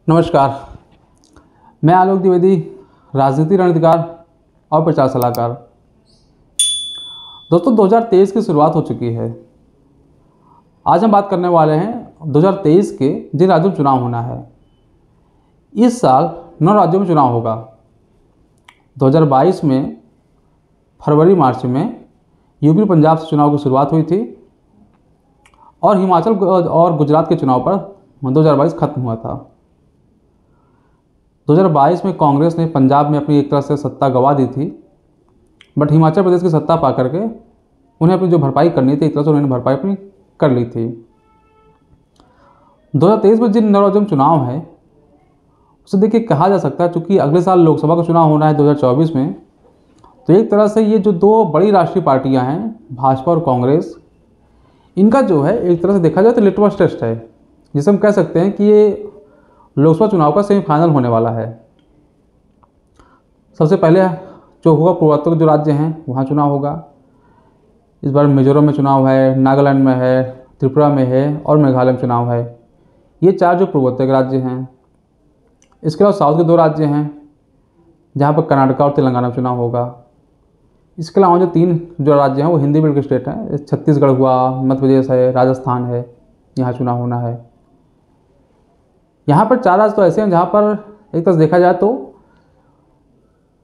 नमस्कार। मैं आलोक द्विवेदी, राजनीति रणनीतिकार और प्रचार सलाहकार। दोस्तों, 2023 की शुरुआत हो चुकी है। आज हम बात करने वाले हैं 2023 के जिन राज्यों में चुनाव होना है। इस साल 9 राज्यों में चुनाव होगा। 2022 में फरवरी मार्च में यूपी पंजाब से चुनाव की शुरुआत हुई थी और हिमाचल और गुजरात के चुनाव पर 2022 खत्म हुआ था। 2022 में कांग्रेस ने पंजाब में अपनी एक तरह से सत्ता गंवा दी थी, बट हिमाचल प्रदेश की सत्ता पा करके उन्हें अपनी जो भरपाई करनी थी एक तरह से उन्होंने भरपाई अपनी कर ली थी। 2023 में जिन राज्यों में चुनाव है उसे देखिए कहा जा सकता है, चूँकि अगले साल लोकसभा का चुनाव होना है 2024 में, तो एक तरह से ये जो दो बड़ी राष्ट्रीय पार्टियां हैं भाजपा और कांग्रेस, इनका जो है एक तरह से देखा जाए तो लिटमस टेस्ट है, जिसे हम कह सकते हैं कि ये लोकसभा चुनाव का सेमीफाइनल होने वाला है। सबसे पहले जो होगा पूर्वोत्तर के जो राज्य हैं वहाँ चुनाव होगा। इस बार मिजोरम में चुनाव है, नागालैंड में है, त्रिपुरा में है और मेघालय में चुनाव है। ये 4 जो पूर्वोत्तर के राज्य हैं। इसके अलावा साउथ के 2 राज्य हैं जहाँ पर कर्नाटक और तेलंगाना में चुनाव होगा। इसके अलावा जो 3 जो राज्य हैं वो हिंदी बेल्ट के स्टेट हैं। छत्तीसगढ़ हुआ, मध्य प्रदेश है, राजस्थान है, यहाँ चुनाव होना है। यहाँ पर 4 राज्य तो ऐसे हैं जहाँ पर एक तरह से देखा जाए तो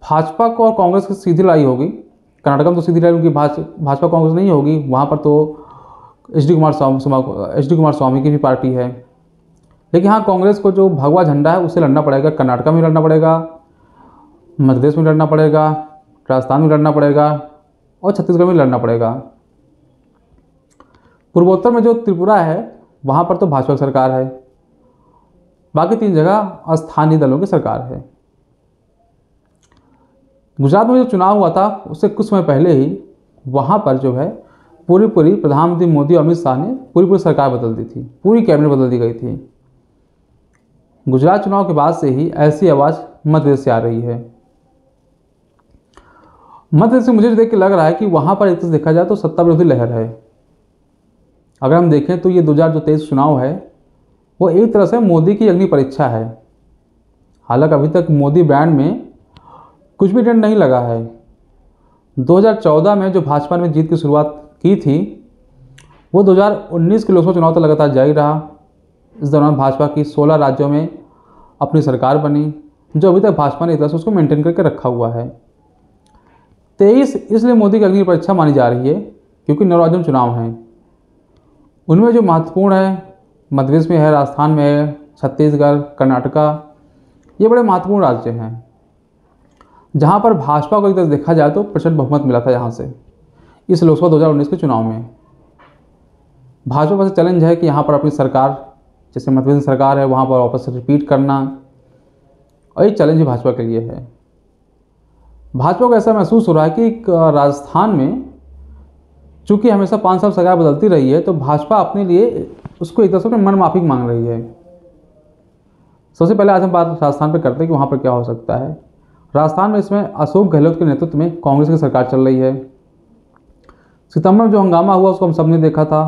भाजपा को और कांग्रेस की सीधी लड़ाई होगी। कर्नाटक में तो सीधी लड़ाई उनकी भाजपा कांग्रेस नहीं होगी, वहाँ पर तो एच डी कुमार स्वामी की भी पार्टी है। लेकिन हाँ, कांग्रेस को जो भगवा झंडा है उससे लड़ना पड़ेगा। कर्नाटक में लड़ना पड़ेगा, मध्य प्रदेश में लड़ना पड़ेगा, राजस्थान में लड़ना पड़ेगा और छत्तीसगढ़ में लड़ना पड़ेगा। पूर्वोत्तर में जो त्रिपुरा है वहाँ पर तो भाजपा की सरकार है, बाकी 3 जगह स्थानीय दलों की सरकार है। गुजरात में जो चुनाव हुआ था उससे कुछ समय पहले ही वहाँ पर जो है पूरी प्रधानमंत्री मोदी और अमित शाह ने पूरी सरकार बदल दी थी, पूरी कैबिनेट बदल दी गई थी। गुजरात चुनाव के बाद से ही ऐसी आवाज़ मध्य प्रदेश से आ रही है। मध्य प्रदेश से मुझे देख के लग रहा है कि वहाँ पर एक तरह से देखा जाए तो सत्ता विरोधी लहर है। अगर हम देखें तो ये 2023 चुनाव है वो एक तरह से मोदी की अग्नि परीक्षा है। हालांकि अभी तक मोदी ब्रांड में कुछ भी ट्रेंड नहीं लगा है। 2014 में जो भाजपा ने जीत की शुरुआत की थी वो 2019 के लोकसभा चुनाव तक लगातार जारी रहा। इस दौरान भाजपा की 16 राज्यों में अपनी सरकार बनी, जो अभी तक भाजपा ने एक तरह से उसको मेंटेन करके रखा हुआ है। 23 इसलिए मोदी की अग्नि परीक्षा मानी जा रही है क्योंकि 9 राज्यों में चुनाव हैं। उनमें जो महत्वपूर्ण है मध्य प्रदेश में है, राजस्थान में है, छत्तीसगढ़, कर्नाटका, ये बड़े महत्वपूर्ण राज्य हैं जहाँ पर भाजपा को एक तरह देखा जाए तो प्रचंड बहुमत मिला था। यहाँ से इस लोकसभा 2019 के चुनाव में भाजपा पर चैलेंज है कि यहाँ पर अपनी सरकार, जैसे मध्य प्रदेश सरकार है, वहाँ पर वापस से रिपीट करना, और ये चैलेंज भाजपा के लिए है। भाजपा को ऐसा महसूस हो रहा है कि राजस्थान में चूँकि हमेशा 5 साल सरकार बदलती रही है तो भाजपा अपने लिए उसको एक तरह से मन माफिक मांग रही है। सबसे पहले आज हम बात राजस्थान पर करते हैं कि वहाँ पर क्या हो सकता है। राजस्थान में इसमें अशोक गहलोत के नेतृत्व में कांग्रेस की सरकार चल रही है। सितंबर में जो हंगामा हुआ उसको हम सब ने देखा था।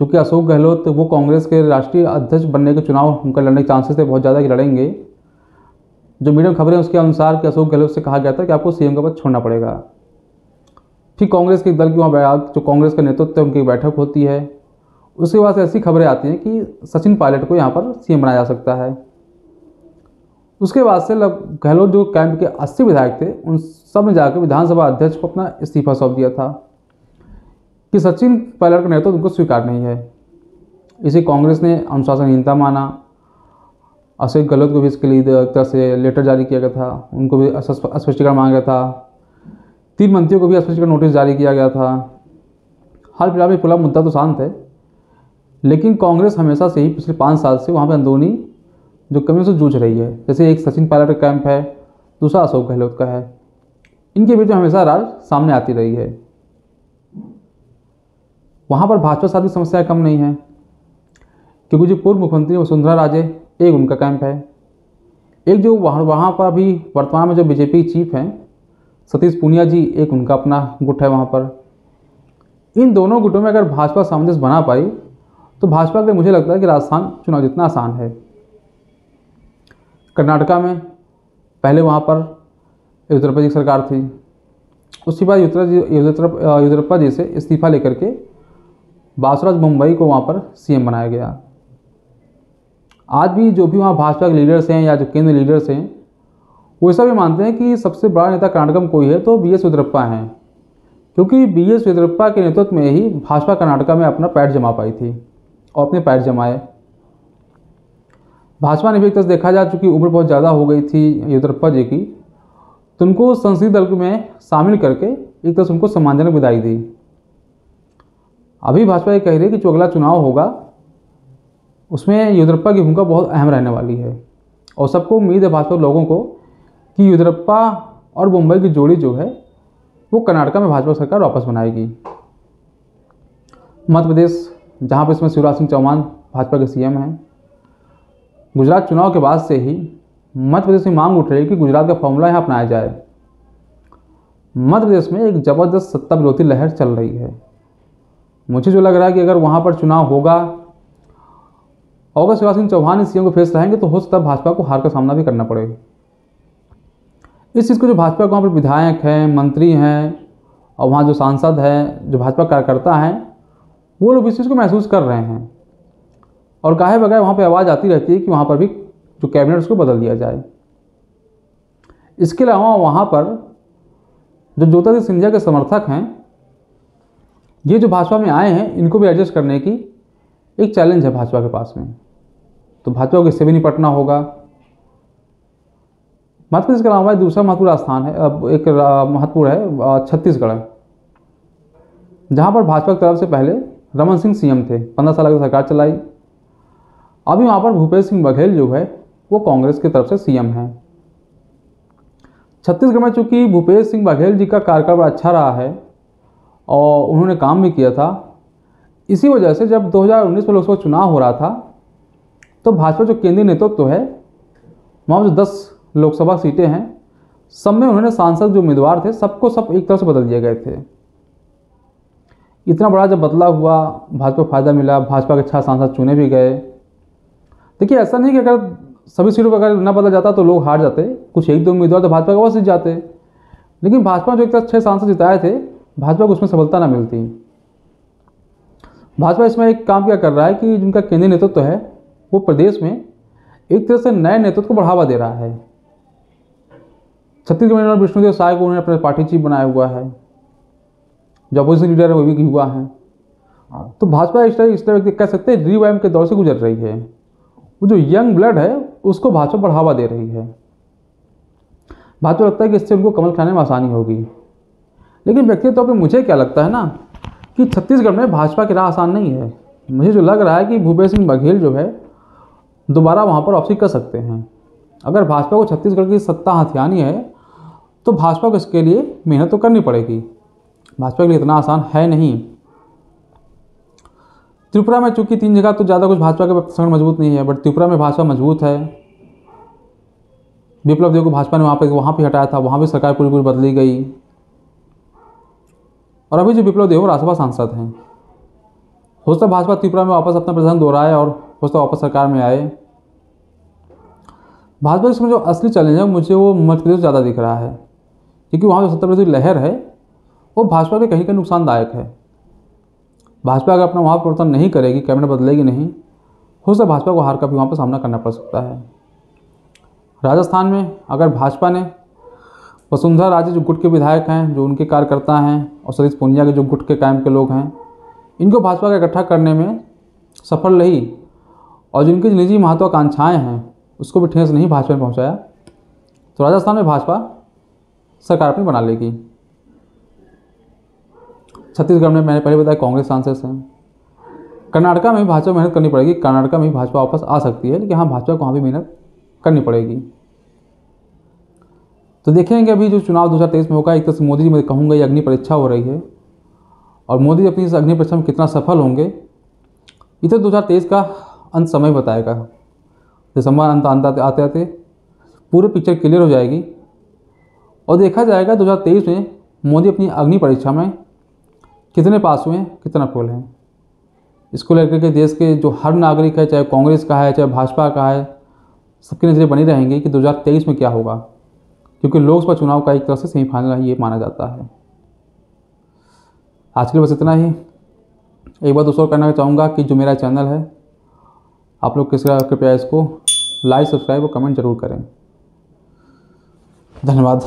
क्योंकि अशोक गहलोत वो कांग्रेस के राष्ट्रीय अध्यक्ष बनने के चुनाव उनका लड़ने के चांसेस थे बहुत ज़्यादा कि लड़ेंगे। जो मीडिया में खबरें उसके अनुसार कि अशोक गहलोत से कहा गया था कि आपको सीएम का पद छोड़ना पड़ेगा। फिर कांग्रेस के दल की वहाँ जो कांग्रेस का नेतृत्व है उनकी बैठक होती है। उसके बाद ऐसी खबरें आती हैं कि सचिन पायलट को यहाँ पर सीएम बनाया जा सकता है। उसके बाद से गहलोत जो कैंप के 80 विधायक थे उन सब ने जाकर विधानसभा अध्यक्ष को अपना इस्तीफा सौंप दिया था कि सचिन पायलट का नेतृत्व उनको स्वीकार नहीं है। इसे कांग्रेस ने अनुशासनहीनता माना। अशोक गहलोत को भी इसके लिए एक तरह से लेटर जारी किया गया था, उनको भी स्पष्टीकरण मांगा गया था। 3 मंत्रियों को भी स्पष्टीकरण नोटिस जारी किया गया था। हाल फिलहाल में पूरा मुद्दा तो शांत है, लेकिन कांग्रेस हमेशा से ही पिछले 5 साल से वहाँ पर अंदरूनी जो कमियों से जूझ रही है। जैसे एक सचिन पायलट का कैंप है, दूसरा अशोक गहलोत का है। इनके बीच में हमेशा राज सामने आती रही है। वहाँ पर भाजपा साथ भी समस्याएं कम नहीं है, क्योंकि जो पूर्व मुख्यमंत्री वसुंधरा राजे, एक उनका कैंप है। एक जो वहाँ पर अभी वर्तमान में जो बीजेपी चीफ हैं सतीश पूनिया जी, एक उनका अपना गुट है वहाँ पर। इन दोनों गुटों में अगर भाजपा सामंजस्य बना पाई तो भाजपा के लिए मुझे लगता है कि राजस्थान चुनाव जितना आसान है। कर्नाटका में पहले वहाँ पर येदियुरप्पा जी की सरकार थी। उसके बाद येदियुरप्पा जी से इस्तीफा लेकर के बासुराज मुंबई को वहाँ पर सीएम बनाया गया। आज भी जो भी वहाँ भाजपा के लीडर्स हैं या जो केंद्र लीडर्स हैं वो ऐसा भी मानते हैं कि सबसे बड़ा नेता कर्नाटक में कोई है तो बी एस येदियुरप्पा हैं, क्योंकि बी एस येदियुरप्पा के नेतृत्व में ही भाजपा कर्नाटका में अपना पैर जमा पाई थी और अपने पैर जमाए। भाजपा ने भी एक तरह से देखा जा, चूँकि उम्र बहुत ज़्यादा हो गई थी येदियुरप्पा जी की, तो उनको संसदीय दल में शामिल करके एक तरह से उनको सम्मानजनक विदाई दी। अभी भाजपा ये कह रही है कि जो अगला चुनाव होगा उसमें येदियुरप्पा की भूमिका बहुत अहम रहने वाली है और सबको उम्मीद है भाजपा लोगों को कि येदियुरप्पा और मुंबई की जोड़ी जो है वो कर्नाटका में भाजपा सरकार वापस बनाएगी। मध्य प्रदेश, जहाँ पर इसमें शिवराज सिंह चौहान भाजपा के सीएम हैं, गुजरात चुनाव के बाद से ही मध्य प्रदेश में मांग उठ रही है कि गुजरात का फॉर्मूला यहाँ अपनाया जाए। मध्य प्रदेश में एक ज़बरदस्त सत्ता विरोधी लहर चल रही है। मुझे जो लग रहा है कि अगर वहाँ पर चुनाव होगा और अगर शिवराज सिंह चौहान इस सीएम को फेस रहेंगे तो हो सकता है भाजपा को हार का सामना भी करना पड़े। इस चीज़ को जो भाजपा के वहाँ पर विधायक हैं, मंत्री हैं और वहाँ जो सांसद हैं, जो भाजपा कार्यकर्ता हैं, वो लोग इस चीज़ को महसूस कर रहे हैं और काहे बगैर वहाँ पे आवाज़ आती रहती है कि वहाँ पर भी जो कैबिनेट उसको बदल दिया जाए। इसके अलावा वहाँ पर जो ज्योतिरादित्य सिंधिया के समर्थक हैं, ये जो भाजपा में आए हैं, इनको भी एडजस्ट करने की एक चैलेंज है भाजपा के पास में, तो भाजपा को इससे भी निपटना होगा। मध्य प्रदेश के अलावा दूसरा महत्वपूर्ण स्थान है, अब एक महत्वपूर्ण है छत्तीसगढ़, जहाँ पर भाजपा की तरफ से पहले रमन सिंह सीएम थे, 15 साल की सरकार चलाई। अभी वहाँ पर भूपेश सिंह बघेल जो है वो कांग्रेस की तरफ से सीएम हैं। छत्तीसगढ़ में चूँकि भूपेश सिंह बघेल जी का कार्यकाल बड़ा अच्छा रहा है और उन्होंने काम भी किया था, इसी वजह से जब 2019 में लोकसभा चुनाव हो रहा था तो भाजपा जो केंद्रीय नेतृत्व है, वहाँ जो 10 लोकसभा सीटें हैं, सब में उन्होंने सांसद जो उम्मीदवार थे सबको सब एक तरफ से बदल दिए गए थे। इतना बड़ा जब बदलाव हुआ, भाजपा को फायदा मिला, भाजपा के 6 सांसद चुने भी गए। देखिए, ऐसा नहीं कि अगर सभी सीटों पर अगर न बदला जाता तो लोग हार जाते, कुछ एक दो उम्मीदवार तो भाजपा के वापस जीत जाते, लेकिन भाजपा जो एक तरह 6 सांसद जिताए थे, भाजपा को उसमें सफलता ना मिलती। भाजपा इसमें एक काम क्या कर रहा है कि जिनका केंद्रीय नेतृत्व है वो प्रदेश में एक तरह से नए नेतृत्व को बढ़ावा दे रहा है। छत्तीसगढ़ में विष्णुदेव साय को उन्होंने अपने पार्टी चीफ बनाया हुआ है, जो अपोजिशन लीडर है वो भी हुआ है। तो भाजपा इस तरह कह सकते हैं रिवाइव के दौर से गुजर रही है। वो जो यंग ब्लड है उसको भाजपा बढ़ावा दे रही है। भाजपा लगता है कि इससे उनको कमल खाने में आसानी होगी, लेकिन व्यक्तिगत तौर पर मुझे क्या लगता है ना कि छत्तीसगढ़ में भाजपा की राह आसान नहीं है। मुझे जो लग रहा है कि भूपेश सिंह बघेल जो है दोबारा वहाँ पर वापसी कर सकते हैं। अगर भाजपा को छत्तीसगढ़ की सत्ता हथियानी है तो भाजपा को इसके लिए मेहनत तो करनी पड़ेगी। भाजपा के लिए इतना आसान है नहीं। त्रिपुरा में चूंकि 3 जगह तो ज़्यादा कुछ भाजपा का संगठन मजबूत नहीं है, बट त्रिपुरा में भाजपा मजबूत है। विप्लव देव को भाजपा ने वहाँ पे हटाया था, वहाँ भी सरकार पूरी बदली गई और अभी जो विप्लव देव राज्यसभा सांसद हैं, हो सकता भाजपा त्रिपुरा में वापस अपना प्रदर्शन दोहराए और हो सकता वापस सरकार में आए। भाजपा इसमें जो असली चैलेंज है मुझे वो मध्य प्रदेश ज़्यादा दिख रहा है, क्योंकि वहाँ जो सत्ता विरोधी लहर है वो भाजपा के कहीं नुकसानदायक है। भाजपा अगर अपना वहाँ परिवर्तन नहीं करेगी, कैबिनेट बदलेगी नहीं, हो सकता भाजपा को हार का भी वहाँ पर सामना करना पड़ सकता है। राजस्थान में अगर भाजपा ने वसुंधरा राजे जो गुट के विधायक हैं, जो उनके कार्यकर्ता हैं, और सतीश पूनिया के जो गुट के कायम के लोग हैं, इनको भाजपा का इकट्ठा करने में सफल रही और जिनकी निजी महत्वाकांक्षाएँ हैं उसको भी ठेस नहीं भाजपा ने पहुँचाया, तो राजस्थान में भाजपा सरकार अपनी बना लेगी। छत्तीसगढ़ में मैंने पहले बताया कांग्रेस सांसद हैं। कर्नाटका में भी भाजपा मेहनत करनी पड़ेगी, कर्नाटका में भी भाजपा वापस आ सकती है, लेकिन हाँ भाजपा को वहाँ भी मेहनत करनी पड़ेगी। तो देखेंगे अभी जो चुनाव 2023 में होगा, एक तरह से मोदी जी मैं कहूँगा ये अग्नि परीक्षा हो रही है और मोदी जी अपनी इस अग्नि परीक्षा में कितना सफल होंगे ये तो 2023 का अंत समय बताएगा। दिसंबर अंत आते आते पूरी पिक्चर क्लियर हो जाएगी और देखा जाएगा 2023 में मोदी अपनी अग्नि परीक्षा में कितने पास हुए हैं, कितना फेल हैं। इसको लेकर के देश के जो हर नागरिक है, चाहे कांग्रेस का है चाहे भाजपा का है, सबकी नज़रें बनी रहेंगी कि 2023 में क्या होगा, क्योंकि लोकसभा चुनाव का एक तरह से सेमीफाइनल ये माना जाता है। आज के लिए बस इतना ही। एक बात दूसरा कहना चाहूँगा कि जो मेरा चैनल है, आप लोग कृपया इसको लाइक, सब्सक्राइब और कमेंट जरूर करें। धन्यवाद।